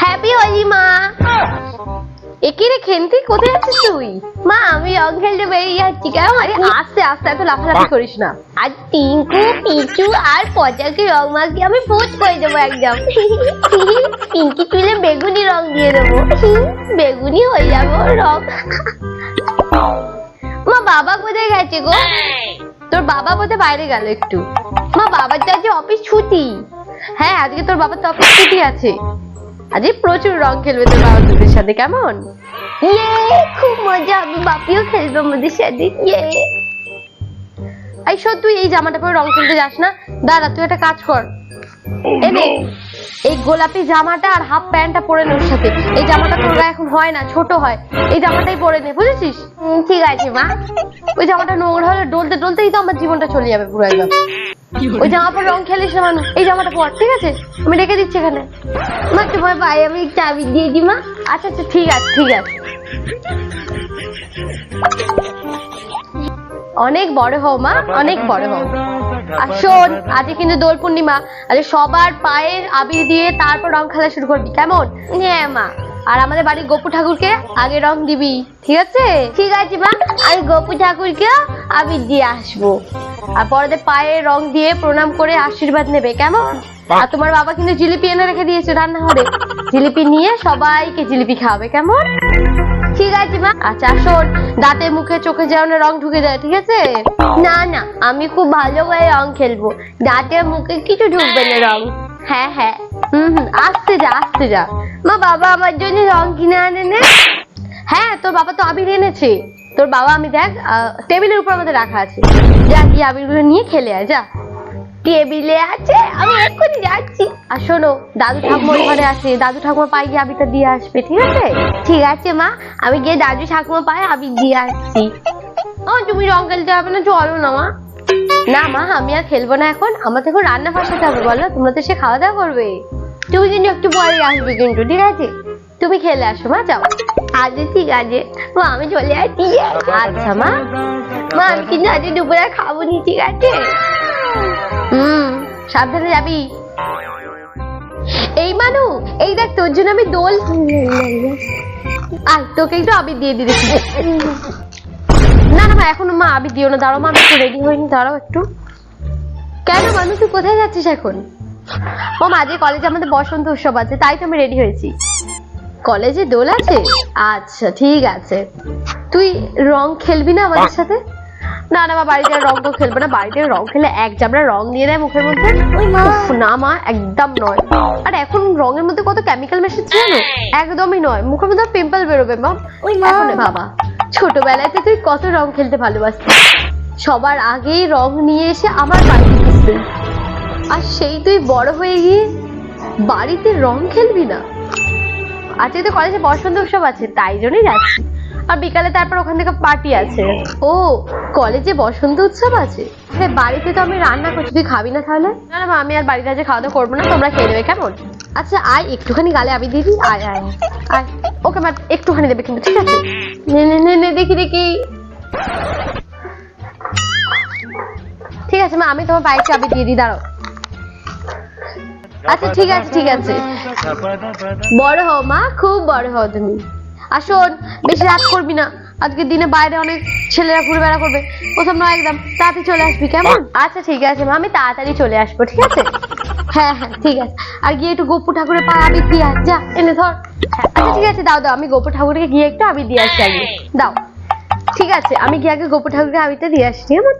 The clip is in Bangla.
হ্যাপি হোলি মা। একে রে খেন্তি, কোথায় আছিস তুই? মা আমি রং খেলতে বেরিয়ে যাচ্ছি। কেমন? আরে আস্তে আস্তে, এত লাফালাফি করিস না। আর টিঙ্কু পিচু আর পচাকে রং মাখিয়ে আমি পোজ করে দেবো একদম। পিঙ্কি চুলে বেগুনি রং দিয়ে দেবো, বেগুনি হয়ে যাবো রং। মা বাবা কোথায় গেছে গো? তোর বাবা বোধহয় বাইরে গেল একটু। মা বাবার তো আজকে অফিস ছুটি। হ্যাঁ আজকে তোর বাবার তো অফিস ছুটি আছে। আজকে প্রচুর রং খেলবে তোর বাবা তোদের সাথে। কেমন? ইয়ে খুব মজা হবে, বাপিও খেলবে আমাদের সাথে। ইয়ে এই শোন, তুই এই জামাটা পরে রং খেলতে যাস না। দাদা তুই একটা কাজ কর, এনে এই গোলাপি জামাটা আর হাফ প্যান্টটা পরে নে ওর সাথে। এই জামাটা তোর গায়ে এখন হয় না, ছোট হয়। এই জামাটাই পরে নে, বুঝেছিস? ঠিক আছে মা। ওই জামাটা নোংরা হলে ডলতে ডলতেই তো আমার জীবনটা চলে যাবে পুরো একদম। ওই জামা পরে রং খেলিস না মানুষ। এই জামাটা পর, ঠিক আছে? আমি রেখে দিচ্ছি এখানে। মা তোমার পায়ে আমি চাবি দিয়ে দিই মা। আচ্ছা আচ্ছা ঠিক আছে ঠিক আছে। অনেক বড় হও মা, অনেক বড় হও। আর শোন, আজকে কিন্তু দোল পূর্ণিমা। আজকে সবার পায়ের আবির দিয়ে তারপর রং খেলা শুরু করবি, কেমন? হ্যাঁ মা। আর আমাদের বাড়ির গোপু ঠাকুরকে আগে রং দিবি, ঠিক আছে? ঠিক আছে মা, আমি গোপু ঠাকুরকে আবির দিয়ে আসবো। আর পরে পায়ে রং দিয়ে প্রণাম করে আশীর্বাদ নেবে, কেমন? আর তোমার বাবা কিন্তু জিলিপি এনে রেখে দিয়েছে রান্নাঘরে। জিলিপি নিয়ে সবাইকে জিলিপি খাওয়াবে, কেমন? ঠিক আছে মা। আচ্ছা শোন, দাঁতে মুখে চোখে যেন রং ঢুকে যায়, ঠিক আছে? না না, আমি খুব ভালো করে রং খেলবো। দাঁতে মুখে কিছু ঢুকবে না রং। হ্যাঁ হ্যাঁ, আস্তে যা আস্তে যা। মা বাবা আমার জন্য রং কিনে আনে না? হ্যাঁ তোর বাবা তো আবির এনেছে। তোর বাবা আমি দেখ টেবিলের উপর আমাদের রাখা আছে। যা গিয়ে আবিরগুলো নিয়ে খেলে আয়, যা। টেবিলে আছে, আমি এক্ষুনি যাচ্ছি। আর শোনো, দাদু ঠাকুমার ঘরে আছে, দাদু ঠাকুমা পায়ে গিয়ে আবিরটা দিয়ে আসবে, ঠিক আছে? ঠিক আছে মা, আমি গিয়ে দাদু ঠাকুমা পায়ে আবির দিয়ে আসছি। ও তুমি রং খেলতে হবে না, চলো না মা। না মা, আমি আর খেলবো না এখন। আমার এখন রান্না বসাতে হবে, বলো? তোমরা তো সে খাওয়া দাওয়া করবে। তুমি কিন্তু একটু পরে আসবে কিন্তু, ঠিক আছে? তুমি খেলে আসো মা, যাও। আচ্ছা ঠিক আছে মা, আমি চলে আসছি। আচ্ছা মা। মা আমি কিন্তু আজকে দুপুরে খাবো নি, ঠিক আছে? সাবধানে যাবি। এই মানু, এই দেখ তোর জন্য আমি দোল। আয় তোকে একটু আবির দিয়ে দিয়েছি। না না মা, এখনো মা আবির দিও না, দাঁড়াও মা, আমি একটু রেডি হইনি, দাঁড়াও একটু। কেন মানু, তুই কোথায় যাচ্ছিস এখন? ও মাঝে কলেজে আমাদের বসন্ত উৎসব আছে, তাই তো আমি রেডি হয়েছি। কলেজে দোল আছে? আচ্ছা ঠিক আছে। তুই রং খেলবি না আমাদের সাথে? না না মা, বাড়িতে রং তো খেলবো না। বাড়িতে রং খেলে এক জাবড়া রং দিয়ে দেয় মুখের মধ্যে। না মা, একদম নয়। আর এখন রঙের মধ্যে কত কেমিক্যাল মেশাচ্ছে জানো? একদমই নয়, মুখের মধ্যে পিম্পল বেরোবে মা। এখন বাবা, ছোটবেলাতে তুই কত রং খেলতে ভালোবাসতিস। সবার আগেই রং নিয়ে এসে আমার বাড়িতে দিচ্ছিস। আর সেই তুই বড় হয়ে গিয়ে বাড়িতে রং খেলবি না? আজকে তো কলেজে বসন্ত উৎসব আছে, তাই জন্যই যাচ্ছি। আর বিকালে তারপর ওখান থেকে পার্টি আছে। ও কলেজে বসন্ত উৎসব আছে? হ্যাঁ বাড়িতে তো আমি রান্না করছি, তুই খাবি না তাহলে? না না আমি আর বাড়িতে আজকে খাওয়া দাওয়া করবো না, তোমরা খেয়ে নেবে, কেমন? আচ্ছা আয়, একটুখানি গালে আবির দিবি। আয় আয় আয়। ওকে মা, একটুখানি দেবে কিন্তু, ঠিক আছে? নে নে নে নে, দেখি দেখি। ঠিক আছে মা, আমি তোমার বাইকে আবির দিয়ে দিই, দাঁড়াও। আচ্ছা ঠিক আছে ঠিক আছে। বড় হও মা, খুব বড় হও তুমি। আর শোন, বেশি রাত করবি না। আজকে দিনে বাইরে অনেক ছেলেরা ঘুরে বেড়া করবে, ওসব নয়, একদম তাড়াতাড়ি চলে আসবি, কেমন? আচ্ছা ঠিক আছে মা, আমি তাড়াতাড়ি চলে আসবো, ঠিক আছে? হ্যাঁ হ্যাঁ ঠিক আছে। আর গিয়ে একটু গোপু ঠাকুরের পায়ে আবির দিয়ে আস, যা এনে ধর। আচ্ছা ঠিক আছে, দাও দাও, আমি গোপু ঠাকুরকে গিয়ে একটু আবির দিয়ে আসছি আগে, দাও। ঠিক আছে, আমি গিয়ে আগে গোপু ঠাকুরকে আবিরটা দিয়ে আসছি, কেমন?